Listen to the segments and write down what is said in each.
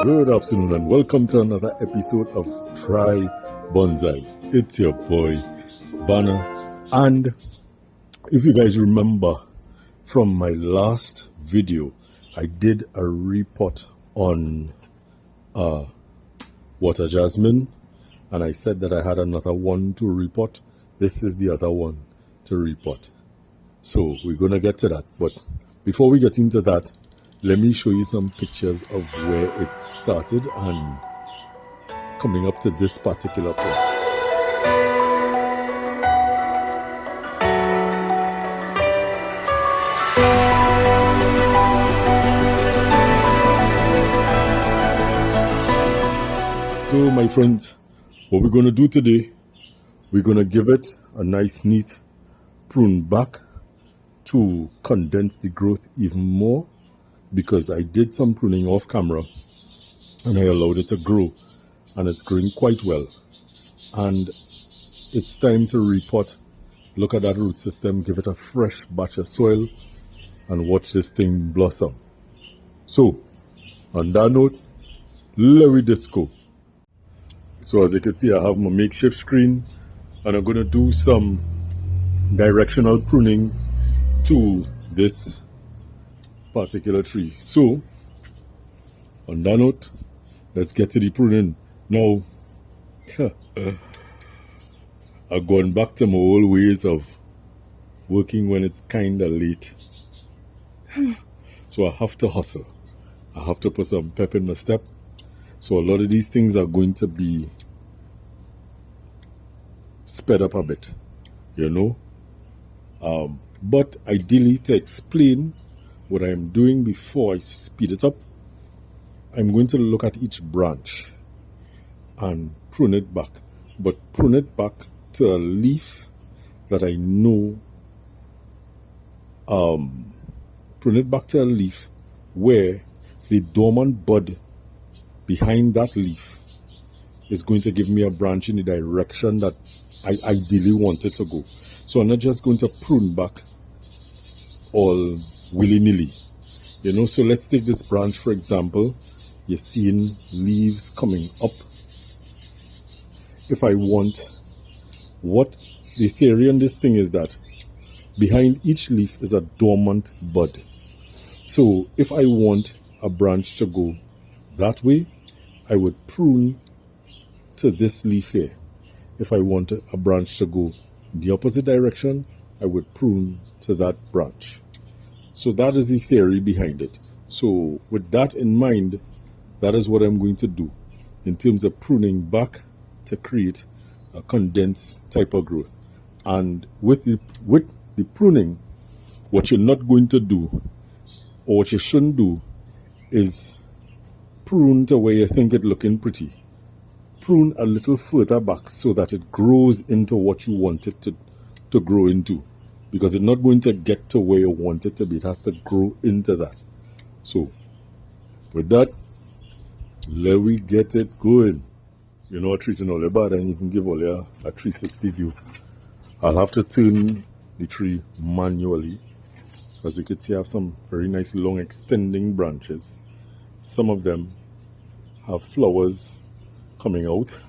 Good afternoon and welcome to another episode of Try Bonsai. It's your boy Banner, and if you guys remember from my last video, I did a repot on water jasmine, and I said that I had another one to repot. This is the other one to repot. So we're gonna get to that, but before we get into that, let me show you some pictures of where it started and coming up to this particular point. So my friends, what we're going to do today, we're going to give it a nice neat prune back to condense the growth even more, because I did some pruning off camera and I allowed it to grow, and it's growing quite well. And it's time to repot. Look at that root system, give it a fresh batch of soil and watch this thing blossom. So on that note, let me just go. So as you can see, I have my makeshift screen and I'm going to do some directional pruning to this particular tree. So on that note, let's get to the pruning. Now I've gone back to my old ways of working when it's kind of late. So I have to hustle. I have to put some pep in my step. So a lot of these things are going to be sped up a bit, you know. But ideally, to explain what I'm doing before I speed it up, I'm going to look at each branch and prune it back, but prune it back to a leaf that I know, prune it back to a leaf where the dormant bud behind that leaf is going to give me a branch in the direction that I ideally want it to go. So I'm not just going to prune back all willy-nilly, you know. So let's take this branch for example. You're seeing leaves coming up. If I want, what the theory on this thing is that behind each leaf is a dormant bud. So if I want a branch to go that way, I would prune to this leaf here. If I want a branch to go in the opposite direction, I would prune to that branch. So that is the theory behind it. So with that in mind, that is what I'm going to do in terms of pruning back to create a condensed type of growth. And with the pruning, what you're not going to do, or what you shouldn't do, is prune to where you think it looking pretty. Prune a little further back so that it grows into what you want it to grow into, because it's not going to get to where you want it to be. It has to grow into that. So with that, let me get it going. You know, treating all about, and you can give all you a 360 view. I'll have to turn the tree manually. As you can see, I have some very nice long extending branches. Some of them have flowers coming out,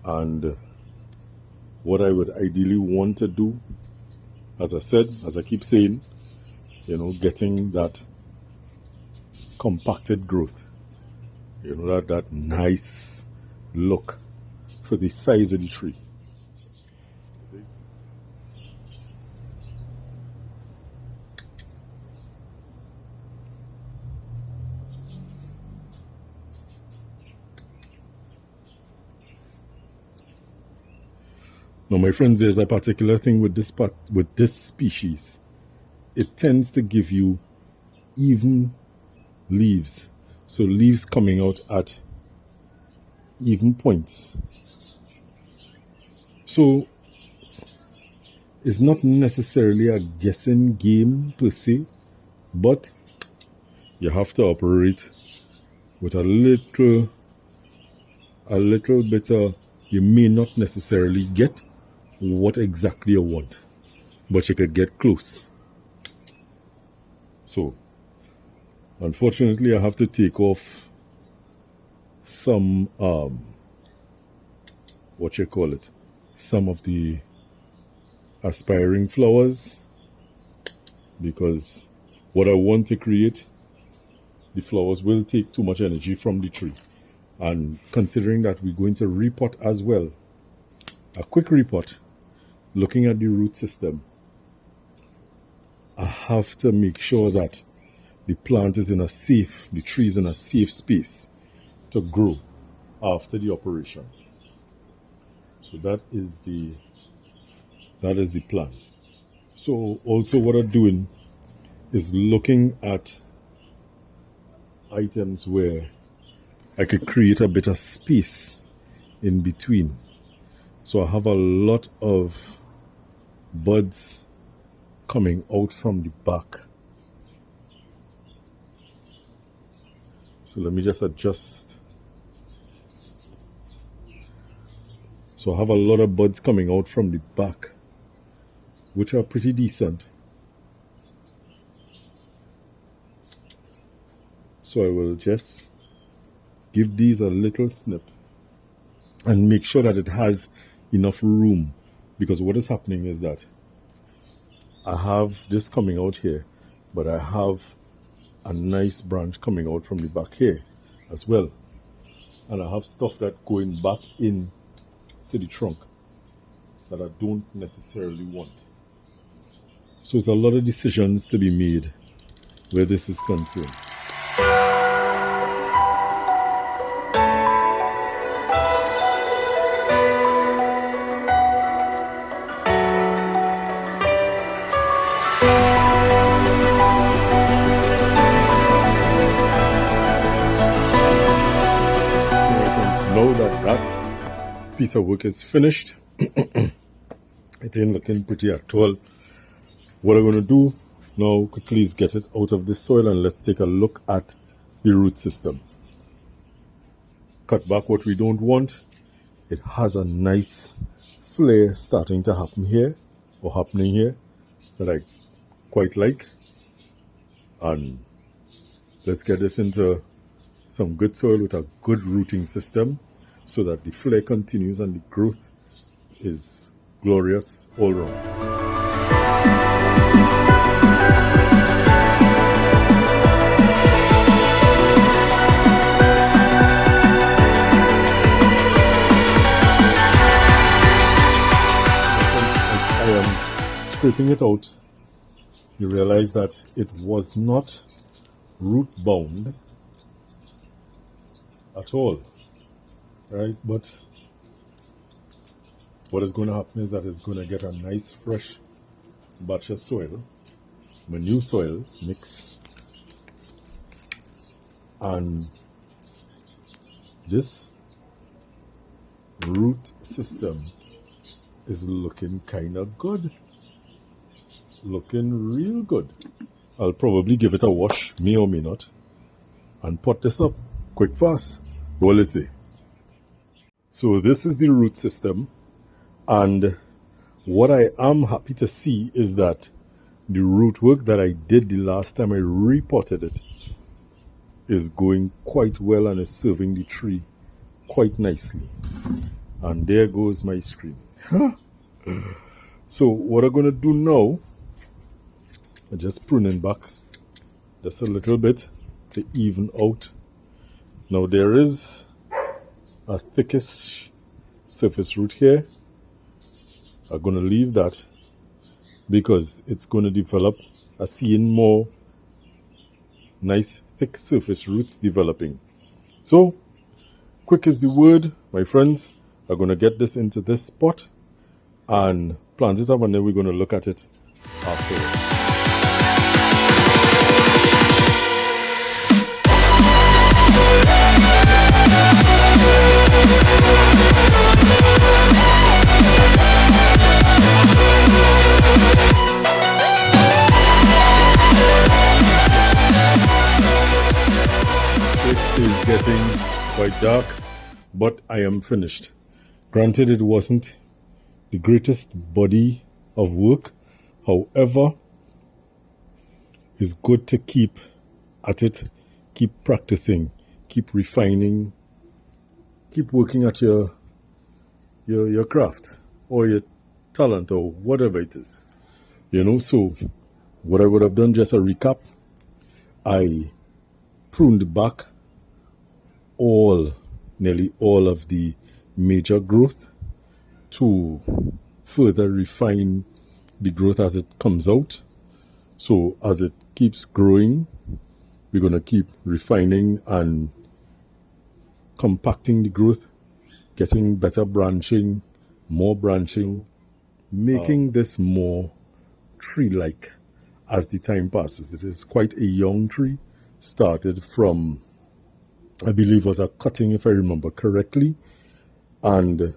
and what I would ideally want to do, as I keep saying, you know, getting that compacted growth, you know, that nice look for the size of the tree. Now, my friends, there's a particular thing with this species. It tends to give you even leaves. So leaves coming out at even points. So it's not necessarily a guessing game per se, but you have to operate with a little bit of, you may not necessarily get what exactly you want, but you could get close. So Unfortunately, I have to take off some, what you call it, some of the aspiring flowers, because what I want to create, the flowers will take too much energy from the tree. And considering that we're going to repot as well, a quick repot, looking at the root system, I have to make sure that the plant is in a safe, the tree is in a safe space to grow after the operation. So that is the plan. So also what I'm doing is looking at items where I could create a bit of space in between. So I have a lot of buds coming out from the back. So let me just adjust. So I have a lot of buds coming out from the back, which are pretty decent. So I will just give these a little snip and make sure that it has enough room, because what is happening is that I have this coming out here, but I have a nice branch coming out from the back here as well, and I have stuff that going back in to the trunk that I don't necessarily want. So it's a lot of decisions to be made where this is concerned. Now that piece of work is finished, it ain't looking pretty at all. What I'm going to do now quickly is get it out of the soil, and let's take a look at the root system. Cut back what we don't want. It has a nice flare starting to happen here, or happening here, that I quite like. And let's get this into some good soil with a good rooting system so that the flare continues and the growth is glorious all around. As I am scraping it out, you realize that it was not root bound at all, right? But what is going to happen is that it's going to get a nice fresh batch of soil, manure soil mix, and this root system is looking kind of good, looking real good. I'll probably give it a wash, may or may not, and pot this up quick fast. Well, let's see. So this is the root system, and what I am happy to see is that the root work that I did the last time I repotted it is going quite well and is serving the tree quite nicely. And there goes my screen. So what I'm going to do now, I'm just pruning back just a little bit to even out. Now there is a thickish surface root here. I'm going to leave that because it's going to develop. I'm seeing more nice thick surface roots developing. So quick is the word, my friends. I'm going to get this into this pot and plant it up, and then we're going to look at it afterwards. It is getting quite dark, but I am finished. Granted, it wasn't the greatest body of work. However, it's good to keep at it, keep practicing, keep refining, keep working at your craft or your talent or whatever it is. So what I would have done, just a recap, I pruned back nearly all of the major growth to further refine the growth as it comes out. So as it keeps growing, we're going to keep refining and compacting the growth, getting better branching, more branching, making this more tree-like as the time passes. It is quite a young tree, started from, I believe, was a cutting, if I remember correctly, and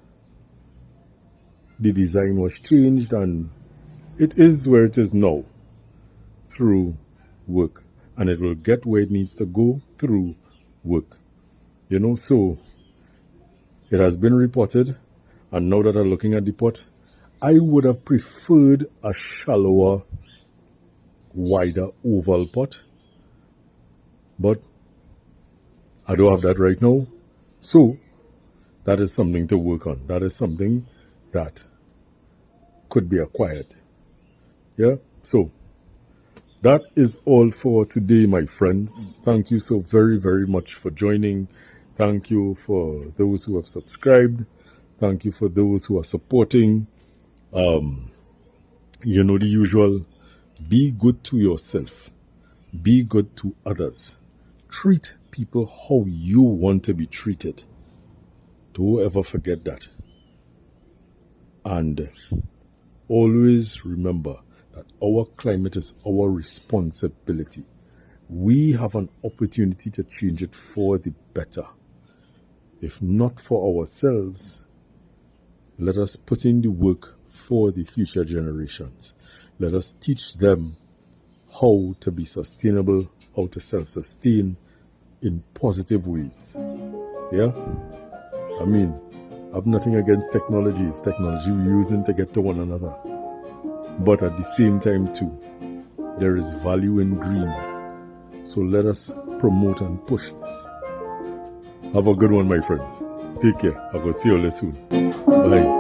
the design was changed, and it is where it is now through work, and it will get where it needs to go through work. So it has been repotted, and now that I'm looking at the pot, I would have preferred a shallower, wider oval pot, but I don't have that right now. So that is something to work on. That is something that could be acquired. Yeah, so that is all for today, my friends. Thank you so very, very much for joining. Thank you for those who have subscribed. Thank you for those who are supporting. The usual, be good to yourself. Be good to others. Treat people how you want to be treated. Don't ever forget that. And always remember that our climate is our responsibility. We have an opportunity to change it for the better. If not for ourselves, let us put in the work for the future generations. Let us teach them how to be sustainable, how to self-sustain in positive ways. Yeah? I mean, I have nothing against technology. It's technology we're using to get to one another. But at the same time too, there is value in green. So let us promote and push this. Have a good one, my friends. Take care. I will see you all soon. Bye.